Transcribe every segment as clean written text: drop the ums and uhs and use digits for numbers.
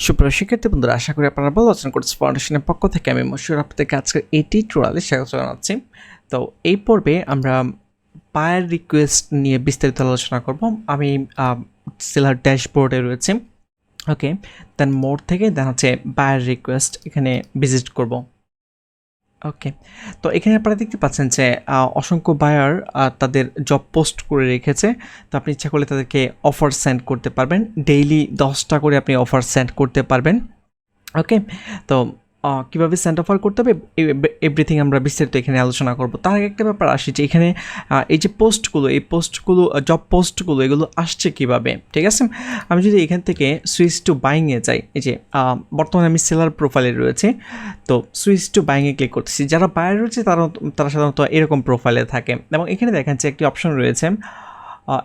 সুপ্রিয় শিক্ষার্থী বন্ধুরা, আশা করি আপনারা ভালো আছেন। কোর্স ফাউন্ডেশনের পক্ষ থেকে আমি মশিউর আপনাদেরকে আজকের এই টিউটোরিয়ালে স্বাগত জানাচ্ছি। তো এই পর্বে আমরা বায়ার রিকোয়েস্ট নিয়ে বিস্তারিত আলোচনা করব। আমি সেলার ড্যাশবোর্ডে রয়েছে, ওকে, দেন মোড থেকে দেন হচ্ছে বায়ার রিকোয়েস্ট এখানে ভিজিট করব। ওকে, তো এখানে আপনারা দেখতে পাচ্ছেন যে অসংখ্য বায়ার তাদের জব পোস্ট করে রেখেছে। তো আপনি ইচ্ছা করলে তাদেরকে অফার সেন্ড করতে পারবেন, ডেইলি 10টা করে আপনি অফার সেন্ড করতে পারবেন। ওকে, তো কীভাবে সেন্ড অফার করতে হবে এভরিথিং আমরা বিস্তারিত এখানে আলোচনা করব। তার আগে একটা ব্যাপার আসি যে এখানে এই যে পোস্টগুলো, এই পোস্টগুলো জব পোস্টগুলো এগুলো আসছে কিভাবে, ঠিক আছে? আমি যদি এখান থেকে সুইচ টু বাইংয়ে যাই, এই যে বর্তমানে আমি সেলার প্রোফাইলে রয়েছে, তো সুইচ টু বাইংয়ে ক্লিক করতেছি। যারা বায়ার রয়েছে তারা সাধারণত এরকম প্রোফাইলে থাকে, এবং এখানে দেখেন যে একটি অপশন রয়েছে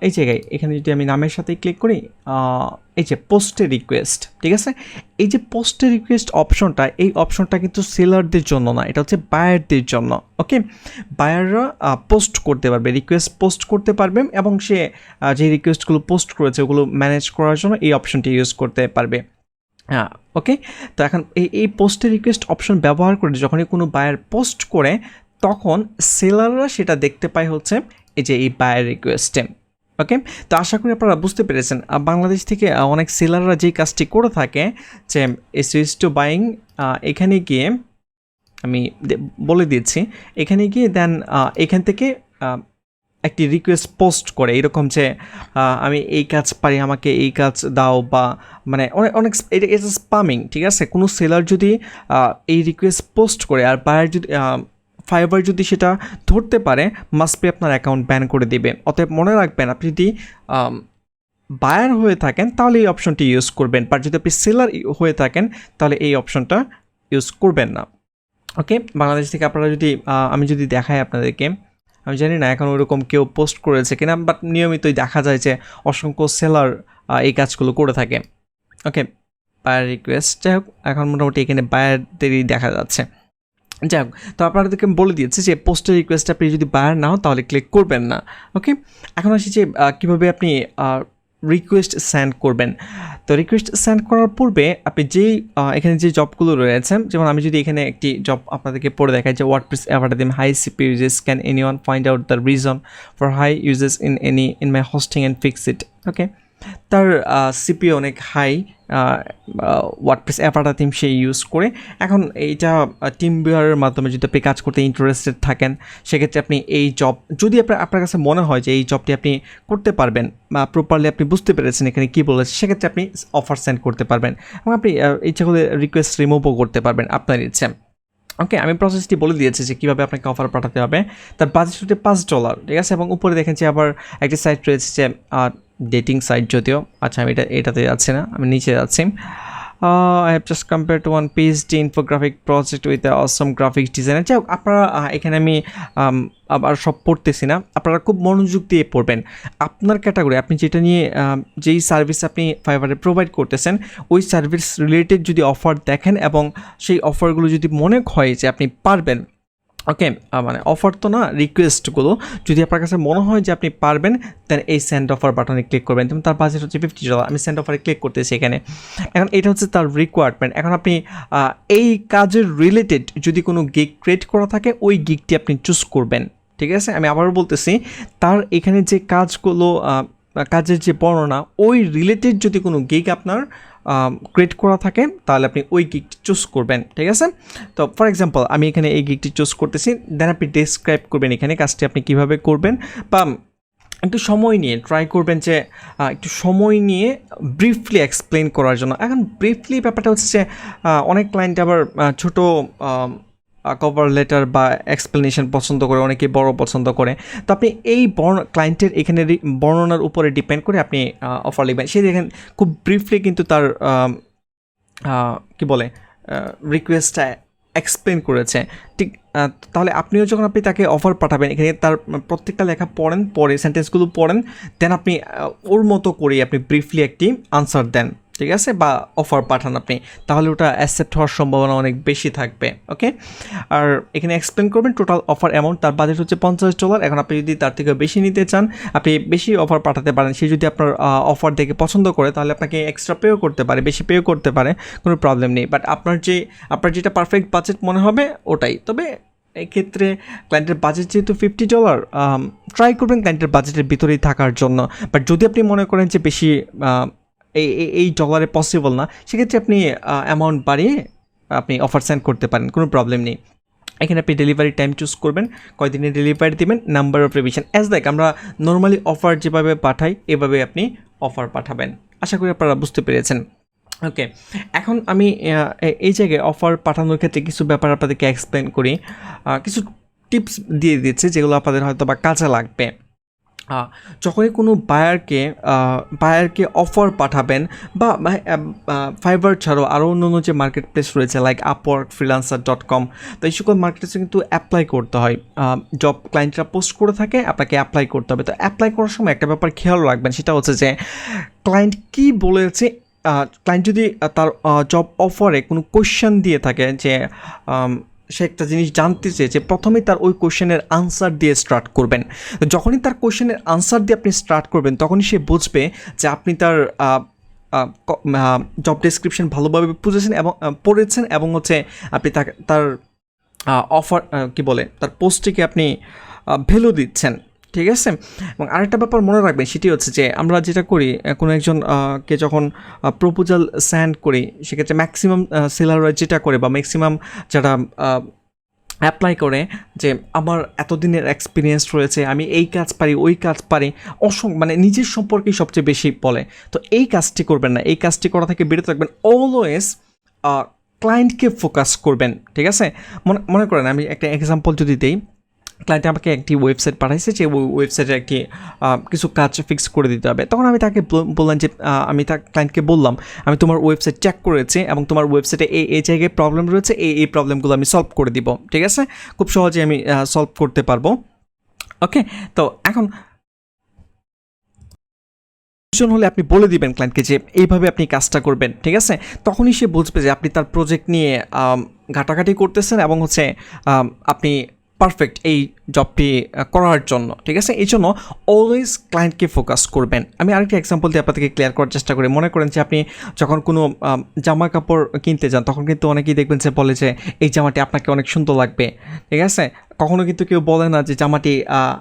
এই জায়গায়। এখানে যদি আমি নামের সাথে ক্লিক করি, এই যে পোস্টে রিকোয়েস্ট, ঠিক আছে? এই যে পোস্টে রিকোয়েস্ট অপশনটা, এই অপশনটা কিন্তু সেলারদের জন্য না, এটা হচ্ছে বায়ারদের জন্য। ওকে, বায়াররা পোস্ট করতে পারবে, রিকোয়েস্ট পোস্ট করতে পারবে, এবং সে যে রিকোয়েস্টগুলো পোস্ট করেছে ওগুলো ম্যানেজ করার জন্য এই অপশনটি ইউজ করতে পারবে। হ্যাঁ, ওকে। তো এখন এই পোস্টে রিকোয়েস্ট অপশন ব্যবহার করে যখনই কোনো বায়ার পোস্ট করে, তখন সেলাররা সেটা দেখতে পায় হচ্ছে এই যে এই বায়ার রিকোয়েস্টে। ওকে, তো আশা করি আপনারা বুঝতে পেরেছেন। বাংলাদেশ থেকে অনেক সেলাররা যেই কাজটি করে থাকে যে এই সুইচ টু বাইং এখানে গিয়ে, আমি বলে দিচ্ছি, এখানে গিয়ে দেন এখান থেকে একটি রিকোয়েস্ট পোস্ট করে এরকম যে আমি এই কাজ পারি, আমাকে এই কাজ দাও, বা মানে অনেক এটা স্পামিং, ঠিক আছে? কোনো সেলার যদি এই রিকোয়েস্ট পোস্ট করে আর বায়ার যদি ফাইবার যদি সেটা ধরতে পারে, মাস্ট বি আপনার অ্যাকাউন্ট ব্যান করে দেবে। অতএব মনে রাখবেন, আপনি যদি বায়ার হয়ে থাকেন তাহলে এই অপশনটি ইউজ করবেন, বা যদি আপনি সেলার হয়ে থাকেন তাহলে এই অপশনটা ইউজ করবেন না। ওকে, বাংলাদেশ থেকে আপনারা যদি আমি যদি দেখাই আপনাদেরকে, আমি জানি না এখন ওরকম কেউ পোস্ট করেছে কিনা, বাট নিয়মিতই দেখা যায় যে অসংখ্য সেলার এই কাজগুলো করে থাকে। ওকে, বায়ার রিকোয়েস্ট, যাই হোক, এখন মোটামুটি এখানে বায়ারদেরই দেখা যাচ্ছে। যাই হোক, তো আপনাদেরকে বলে দিয়েছি যে পোস্টের রিকোয়েস্ট আপনি যদি বায়ার না হন তাহলে ক্লিক করবেন না। ওকে, এখন আসি যে কীভাবে আপনি রিকোয়েস্ট সেন্ড করবেন। তো রিকোয়েস্ট সেন্ড করার পূর্বে আপনি যেই এখানে যে জবগুলো রয়েছে, যেমন আমি যদি এখানে একটি জব আপনাদেরকে পড়ে দেখাই যে WordPress advertising high CPU uses, can anyone find out the reason for high uses in my hosting and fix it. Okay, তার সিপি অনেক হাই, ওয়ার্ডপ্রেস অ্যাডভার্টাইজিং সে ইউজ করে। এখন এইটা টিম বিয়ারের মাধ্যমে যদি আপনি কাজ করতে ইন্টারেস্টেড থাকেন, সেক্ষেত্রে আপনি এই জব যদি আপনার কাছে মনে হয় যে এই জবটি আপনি করতে পারবেন বা প্রপারলি আপনি বুঝতে পেরেছেন এখানে কী বলেছে, সেক্ষেত্রে আপনি অফার সেন্ড করতে পারবেন, এবং আপনি ইচ্ছা করলে রিকোয়েস্ট রিমুভও করতে পারবেন আপনার ইচ্ছে। ওকে, আমি প্রসেসটি বলে দিয়েছি যে কীভাবে আপনাকে অফার পাঠাতে হবে। তার বাজেট হচ্ছে $5, ঠিক আছে? এবং উপরে দেখেন যে আবার একটি সাইট রয়েছে যে ডেটিং সাইট, যদিও আচ্ছা আমি এটাতে যাচ্ছি না, আমি নিচে যাচ্ছি। I have just compared to one PhD infographic project with the awesome graphics designer. যাই হোক, আপনারা এখানে আমি আবার সব পড়তেছি না, আপনারা খুব মনোযোগ দিয়ে পড়বেন। আপনার ক্যাটাগরি, আপনি যেটা নিয়ে যেই সার্ভিস আপনি ফাইবারে প্রোভাইড করতেছেন, ওই সার্ভিস রিলেটেড যদি অফার দেখেন এবং সেই অফারগুলো যদি মনে হয় যে আপনি পারবেন, ওকে, মানে অফার তো না, রিকোয়েস্টগুলো যদি আপনার কাছে মনে হয় যে আপনি পারবেন, দেন এই সেন্ড অফার বাটনে ক্লিক করবেন। যেমন তার বাজেট হচ্ছে $50, আমি সেন্ড অফারে ক্লিক করতেছি এখানে। এখন এটা হচ্ছে তার রিকোয়ারমেন্ট। এখন আপনি এই কাজের রিলেটেড যদি কোনো গিগ ক্রিয়েট করা থাকে, ওই গিগটি আপনি চুজ করবেন, ঠিক আছে? আমি আবারও বলতেছি, তার এখানে যে কাজগুলো, কাজের যে বর্ণনা, ওই রিলেটেড যদি কোনো গিগ আপনার ক্রিয়েট করা থাকে তাহলে আপনি ওই গিগটি চুজ করবেন, ঠিক আছে? তো ফর এক্সাম্পল আমি এখানে এই গিগটি চুজ করতেছি, দেন আপনি ডেসক্রাইব করবেন এখানে কাজটি আপনি কীভাবে করবেন, বা একটু সময় নিয়ে ট্রাই করবেন যে একটু সময় নিয়ে ব্রিফলি এক্সপ্লেন করার জন্য। এখন ব্রিফলি ব্যাপারটা হচ্ছে যে অনেক ক্লায়েন্ট আবার ছোটো কভার লেটার বা এক্সপ্লেনেশন পছন্দ করে, অনেকে বড় পছন্দ করে। তো আপনি এই ক্লায়েন্টের এখানে বর্ণনার উপরে ডিপেন্ড করে আপনি অফার লিখবেন। সে দেখেন খুব ব্রিফলি কিন্তু তার কি বলে রিকোয়েস্টটা এক্সপ্লেন করেছে, ঠিক? তাহলে আপনিও যখন আপনি তাকে অফার পাঠাবেন, এখানে তার প্রত্যেকটা লেখা পড়ে সেন্টেন্সগুলো পড়েন, দেন আপনি ওর মতো করে আপনি ব্রিফলি একটি আনসার দেন, ঠিক আছে, বা অফার পাঠান আপনি, তাহলে ওটা অ্যাকসেপ্ট হওয়ার সম্ভাবনা অনেক বেশি থাকবে। ওকে, আর এখানে এক্সপ্লেন করবেন টোটাল অফার অ্যামাউন্ট, তার বাজেট হচ্ছে $50। এখন আপনি যদি তার থেকে বেশি নিতে চান, আপনি বেশি অফার পাঠাতে পারেন। সে যদি আপনার অফার দেখে পছন্দ করে, তাহলে আপনাকে এক্সট্রা পেও করতে পারে, বেশি পেও করতে পারে, কোনো প্রবলেম নেই। বাট আপনার যেটা পারফেক্ট বাজেট মনে হবে ওটাই। তবে এক্ষেত্রে ক্লায়েন্টের বাজেট যেহেতু $50, ট্রাই করবেন ক্লায়েন্টের বাজেটের ভিতরেই থাকার জন্য। বাট যদি আপনি মনে করেন যে বেশি এই ডলারে পসিবল না, সেক্ষেত্রে আপনি অ্যামাউন্ট বাড়িয়ে আপনি অফার সেন্ড করতে পারেন, কোনো প্রবলেম নেই। এখানে আপনি ডেলিভারি টাইম চুজ করবেন, কয়দিনে ডেলিভারি দেবেন, number of revision as like আমরা নর্মালি অফার যেভাবে পাঠাই এভাবে আপনি অফার পাঠাবেন। আশা করি আপনারা বুঝতে পেরেছেন। ওকে, এখন আমি এই জায়গায় অফার পাঠানোর ক্ষেত্রে কিছু ব্যাপার আপনাদেরকে এক্সপ্লেন করি, কিছু টিপস দিয়ে দিচ্ছে যেগুলো আপনাদের হয়তো বা কাজে লাগবে। যখনই কোনো বায়ারকে অফার পাঠাবেন, বা ফাইবার ছাড়াও আরও অন্য যে মার্কেট প্লেস রয়েছে লাইক আপওয়ার্ক, freelancer.com, তো এই সকল মার্কেটে কিন্তু অ্যাপ্লাই করতে হয়। জব ক্লায়েন্টরা পোস্ট করে থাকে, আপনাকে অ্যাপ্লাই করতে হবে। তো অ্যাপ্লাই করার সময় একটা ব্যাপার খেয়াল রাখবেন, সেটা হচ্ছে যে ক্লায়েন্ট কী বলেছে। ক্লায়েন্ট যদি তার জব অফারে কোনো কোয়েশ্চেন দিয়ে থাকে যে সে একটা জিনিস জানতে চেয়েছে, প্রথমেই তার ওই কোয়েশ্চেনের আনসার দিয়ে স্টার্ট করবেন। যখনই তার কোয়েশ্চেনের আনসার দিয়ে আপনি স্টার্ট করবেন, তখনই সে বুঝবে যে আপনি তার জব ডেসক্রিপশন ভালোভাবে পড়েছেন এবং হচ্ছে আপনি তার অফার তার পোস্টটিকে আপনি ভ্যালু দিচ্ছেন। ঠিক আছে, এবং আরেকটা ব্যাপার মনে রাখবেন, সেটি হচ্ছে যে আমরা যেটা করি, কোনো একজনকে যখন প্রপোজাল সেন্ড করি, সেক্ষেত্রে ম্যাক্সিমাম সেলাররা যেটা করে বা ম্যাক্সিমাম যারা অ্যাপ্লাই করে যে আমার এতদিনের এক্সপিরিয়েন্স রয়েছে, আমি এই কাজ পারি, ওই কাজ পারি, মানে নিজের সম্পর্কেই সবচেয়ে বেশি বলে। তো এই কাজটি করবেন না, এই কাজটি করা থেকে বিরত থাকবেন। অলওয়েজ ক্লায়েন্টকে ফোকাস করবেন। ঠিক আছে, মনে করেন আমি একটা এক্সাম্পল যদি দিই, ক্লায়েন্ট আমাকে একটি ওয়েবসাইট পাঠাইছে, যে ওয়েবসাইটে একটি কিছু কাজ ফিক্স করে দিতে হবে। তখন আমি তাকে বললাম যে আমি ক্লায়েন্টকে বললাম, আমি তোমার ওয়েবসাইট চেক করেছি এবং তোমার ওয়েবসাইটে এই জায়গায় প্রবলেম রয়েছে, এই প্রবলেমগুলো আমি সলভ করে দিব। ঠিক আছে, খুব সহজে আমি সলভ করতে পারবো। ওকে, তো এখন হলে আপনি বলে দিবেন ক্লায়েন্টকে যে এইভাবে আপনি কাজটা করবেন। ঠিক আছে, তখনই সে বুঝবে যে আপনি তার প্রজেক্ট নিয়ে ঘাটাঘাটি করতেছেন এবং হচ্ছে আপনি পারফেক্ট এই জবটি করার জন্য। ঠিক আছে, এই জন্য অলওয়েজ ক্লায়েন্টকে ফোকাস করবেন। আমি আরেকটি এক্সাম্পল দিয়ে আপনাদেরকে ক্লিয়ার করার চেষ্টা করি। মনে করেন যে আপনি যখন কোনো জামা কাপড় কিনতে যান, তখন কিন্তু অনেকেই দেখবেন যে বলে যে এই জামাটি আপনাকে অনেক সুন্দর লাগবে। ঠিক আছে, কখনো কিন্তু কেউ বলে না যে জামাটি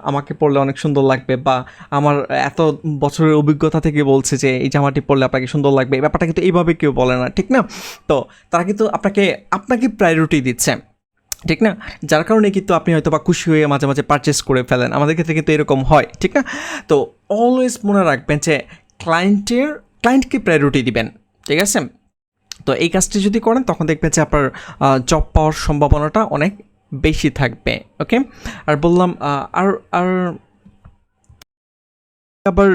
আমাকে পরলে অনেক সুন্দর লাগবে, বা আমার এত বছরের অভিজ্ঞতা থেকে বলছে যে এই জামাটি পরলে আপনাকে সুন্দর লাগবে। এই ব্যাপারটা কিন্তু এইভাবে কেউ বলে না, ঠিক না? তো তারা কিন্তু আপনাকে প্রায়োরিটি দিচ্ছে, ঠিক না? যার কারণে কিন্তু আপনি হয়তো বা খুশি হয়ে মাঝে মাঝে পারচেস করে ফেলেন। আমাদের ক্ষেত্রে কিন্তু এরকম হয়, ঠিক না? তো অলওয়েজ মনে রাখবেন যে ক্লায়েন্টকে প্রায়োরিটি দিবেন। ঠিক আছে, তো এই কাজটি যদি করেন, তখন দেখবেন যে আপনার জব পাওয়ার সম্ভাবনাটা অনেক বেশি থাকবে। ওকে, আর বললাম আর আবার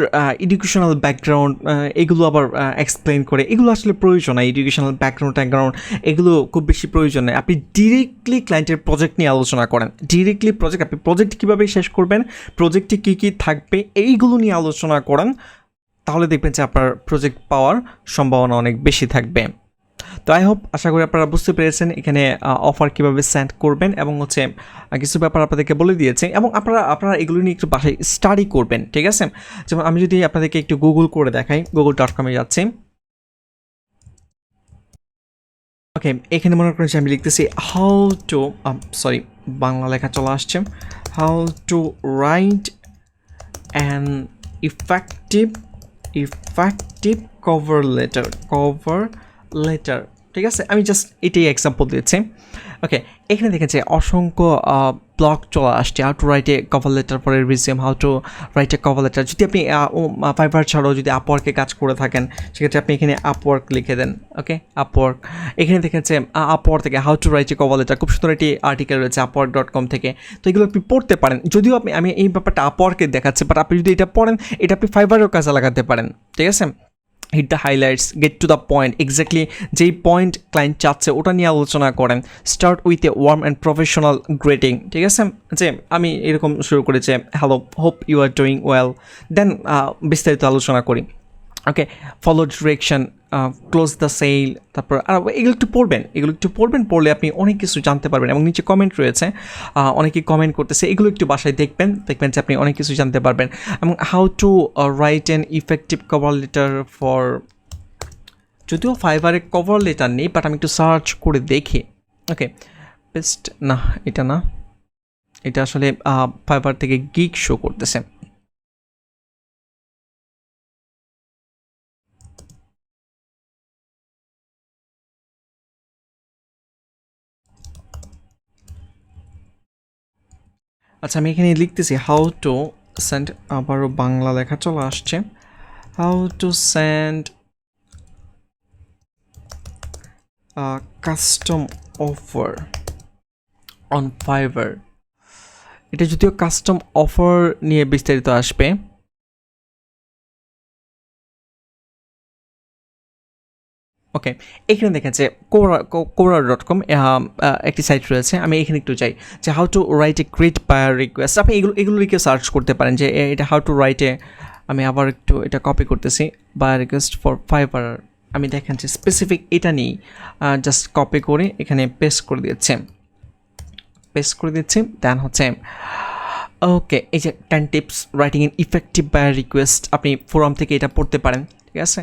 এডুকেশনাল ব্যাকগ্রাউন্ড, এগুলো আবার এক্সপ্লেন করে, এগুলো আসলে প্রয়োজন না। এডুকেশনাল ব্যাকগ্রাউন্ড এগুলো খুব বেশি প্রয়োজন নেই। আপনি ডিরেক্টলি ক্লায়েন্টের প্রজেক্ট নিয়ে আলোচনা করেন, ডিরেক্টলি আপনি প্রজেক্ট কীভাবে শেষ করবেন, প্রজেক্টে কী কী থাকবে, এইগুলো নিয়ে আলোচনা করেন, তাহলে দেখবেন যে আপনার প্রজেক্ট পাওয়ার সম্ভাবনা অনেক বেশি থাকবে। তো আশা করি আপনারা বুঝতে পেরেছেন এখানে অফার কীভাবে সেন্ড করবেন, এবং হচ্ছে কিছু ব্যাপার আপনাদেরকে বলে দিয়েছে, এবং আপনারা এগুলো নিয়ে একটু বাসায় স্টাডি করবেন। ঠিক আছে, যেমন আমি যদি আপনাদেরকে একটু গুগল করে দেখাই, google.com-এ যাচ্ছি। ওকে, এখানে মনে করেন যে আমি লিখতেছি বাংলা লেখা চলে আসছে, how to write an effective cover letter. ঠিক আছে, আমি জাস্ট এটাই এক্সাম্পল দিচ্ছি। ওকে, এখানে দেখেছে অসংখ্য ব্লগ চলে আসছে, how to write A cover letter for a resume, how to write A cover letter. যদি আপনি ফাইবার ছাড়াও যদি আপওয়ার্কে কাজ করে থাকেন, সেক্ষেত্রে আপনি এখানে আপওয়ার্ক লিখে দেন। ওকে, আপওয়ার্ক, এখানে দেখেছে আপওয়ার্ক থেকে how to write A cover letter, খুব সুন্দর একটি আর্টিকেল রয়েছে upwork.com থেকে। তো এগুলো আপনি পড়তে পারেন। যদিও আমি এই ব্যাপারটা আপওয়ার্কে দেখাচ্ছি, বাট আপনি যদি এটা পড়েন, এটা আপনি ফাইবারেও কাজে লাগাতে পারেন। ঠিক আছে, hit the highlights, get to the point, exactly যেই পয়েন্ট ক্লায়েন্ট চাচ্ছে ওটা নিয়ে আলোচনা করেন। Start with a warm and professional greeting. ঠিক আছে, যে আমি এরকম শুরু করেছি, hello, hope you are doing well, then বিস্তারিত আলোচনা করি। Okay, follow direction, close the sale, তারপর আর এগুলো একটু পড়বেন, পড়লে আপনি অনেক কিছু জানতে পারবেন। এবং নিচে কমেন্ট রয়েছে, অনেকেই কমেন্ট করতেছে, এগুলো একটু বাসায় দেখবেন যে আপনি অনেক কিছু জানতে পারবেন। এবং how to write an effective cover letter for, যদিও ফাইবারে কভার লেটার নেই, বাট আমি একটু সার্চ করে দেখি। ওকে, বেস্ট না, এটা না, এটা আসলে ফাইবার থেকে গিগ শো করতেছে। আচ্ছা, আমি এখানে লিখতেছি হাউ টু সেন্ড, আবারও বাংলা লেখা চলে আসছে, how to send custom offer on fibre. এটা যদিও কাস্টম অফার নিয়ে বিস্তারিত আসবে। ওকে, এখানে দেখেন যে কোরা.com একটি সাইট রয়েছে, আমি এখানে একটু চাই যে how to write a great buyer request. আপনি এগুলো লিখে সার্চ করতে পারেন যে এটা হাউ টু রাইট এ, আমি আবার একটু এটা কপি করতেছি, বায়ার রিকোয়েস্ট ফর ফাইবার। আমি দেখেন যে স্পেসিফিক এটা নিয়েই জাস্ট কপি করে এখানে পেস্ট করে দিচ্ছি, দেন হচ্ছে ওকে, এই যে 10 tips writing in effective buyer request, আপনি ফোরাম থেকে এটা পড়তে পারেন, ঠিক আছে।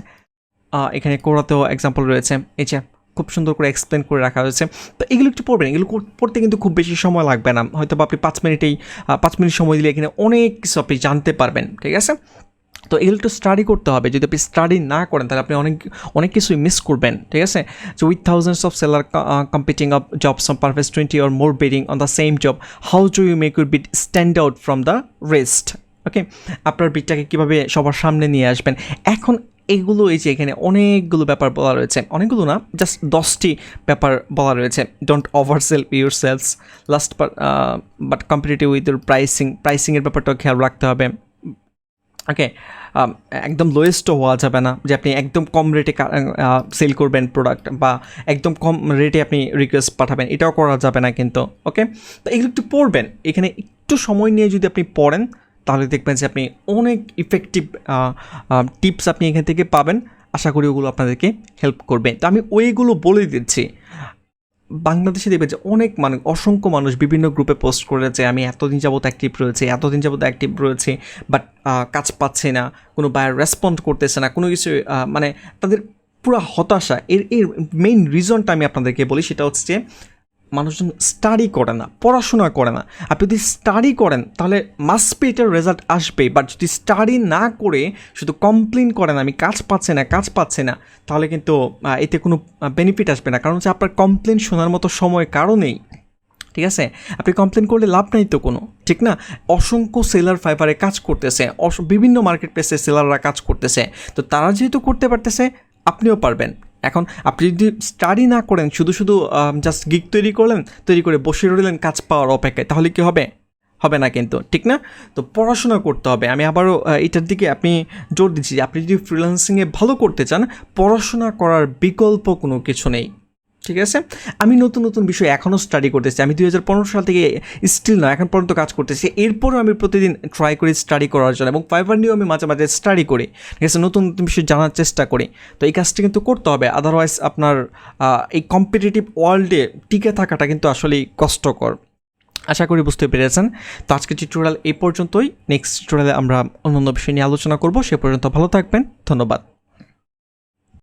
এখানে কোরাতেও এক্সাম্পল রয়েছে, এই যে খুব সুন্দর করে এক্সপ্লেন করে রাখা হয়েছে। তো এগুলো একটু পড়বেন, এগুলো পড়তে কিন্তু খুব বেশি সময় লাগবে না, হয়তো বা আপনি 5 মিনিট সময় দিলে এখানে অনেক কিছু আপনি জানতে পারবেন, ঠিক আছে। তো এগুলো একটু স্টাডি করতে হবে, যদি আপনি স্টাডি না করেন তাহলে আপনি অনেক কিছুই মিস করবেন, ঠিক আছে। So with thousands of seller competing of jobs on perfect 20 or more bidding on the same job, how do you make your bid stand out from the rest? ওকে, আপনার বিটটাকে কীভাবে সবার সামনে নিয়ে আসবেন। এখন এগুলো, এই যে এখানে অনেকগুলো ব্যাপার বলা রয়েছে, অনেকগুলো না, জাস্ট 10টি ব্যাপার বলা রয়েছে। Don't over sell your sales, last but competitive with your প্রাইসিংয়ের ব্যাপারটাও খেয়াল রাখতে হবে। ওকে, একদম লোয়েস্টও হওয়া যাবে না, যে আপনি একদম কম রেটে সেল করবেন প্রোডাক্ট, বা একদম কম রেটে আপনি রিকোয়েস্ট পাঠাবেন, এটাও করা যাবে না কিন্তু। ওকে, তো এগুলো একটু পড়বেন, এখানে একটু সময় নিয়ে যদি আপনি পড়েন তাহলে দেখবেন যে আপনি অনেক ইফেক্টিভ টিপস আপনি এখান থেকে পাবেন। আশা করি ওগুলো আপনাদেরকে হেল্প করবে। তো আমি ওইগুলো বলে দিচ্ছি। বাংলাদেশে দেখবেন যে অসংখ্য মানুষ বিভিন্ন গ্রুপে পোস্ট করেছে, আমি এতদিন যাবত অ্যাক্টিভ রয়েছে, বাট কাজ পাচ্ছে না, কোনো বায়ার রেসপন্ড করতেছে না, কোনো কিছু, মানে তাদের পুরো হতাশা। এর মেইন রিজনটা আমি আপনাদেরকে বলি, সেটা হচ্ছে যে মানুষজন স্টাডি করে না, পড়াশোনা করে না। আপনি যদি স্টাডি করেন তাহলে মাস্ট বি এটার রেজাল্ট আসবে, বাট যদি স্টাডি না করে শুধু কমপ্লেন করেন আমি কাজ পাচ্ছে না, তাহলে কিন্তু এতে কোনো বেনিফিট আসবে না। কারণ হচ্ছে আপনার কমপ্লেন শোনার মতো সময় কারো নেই, ঠিক আছে। আপনি কমপ্লেন করলে লাভ নাই তো কোনো, ঠিক না। অসংখ্য সেলার ফাইবারে কাজ করতেছে, বিভিন্ন মার্কেট প্লেসে সেলাররা কাজ করতেছে, তো তারা যেহেতু করতে পারতেছে আপনিও পারবেন। এখন আপনি যদি স্টাডি না করেন, শুধু জাস্ট গিগ তৈরি করে বসে রইলেন কাজ পাওয়ার অপেক্ষায়, তাহলে কি হবে না কিন্তু, ঠিক না। তো পড়াশোনা করতে হবে। আমি আবারও এটার দিকে আপনি জোর দিচ্ছি যে আপনি যদি ফ্রিল্যান্সিংয়ে ভালো করতে চান, পড়াশোনা করার বিকল্প কোনো কিছু নেই, ঠিক আছে। আমি নতুন বিষয় এখনও স্টাডি করতেছি, আমি 2015 সাল থেকে স্টিল না এখন পর্যন্ত কাজ করতেছি। এরপরও আমি প্রতিদিন ট্রাই করি স্টাডি করার জন্য, এবং ফাইবার নিয়েও আমি মাঝে মাঝে স্টাডি করি, ঠিক আছে, নতুন বিষয় জানার চেষ্টা করি। তো এই কাজটি কিন্তু করতে হবে, আদারওয়াইজ আপনার এই কম্পিটিটিভ ওয়ার্ল্ডে টিকে থাকাটা কিন্তু আসলেই কষ্টকর। আশা করি বুঝতে পেরেছেন। তো আজকের টিউটোরিয়াল এই পর্যন্তই, নেক্সট টিউটোরিয়ালে আমরা অন্যান্য বিষয় নিয়ে আলোচনা করব। সে পর্যন্ত ভালো থাকবেন, ধন্যবাদ।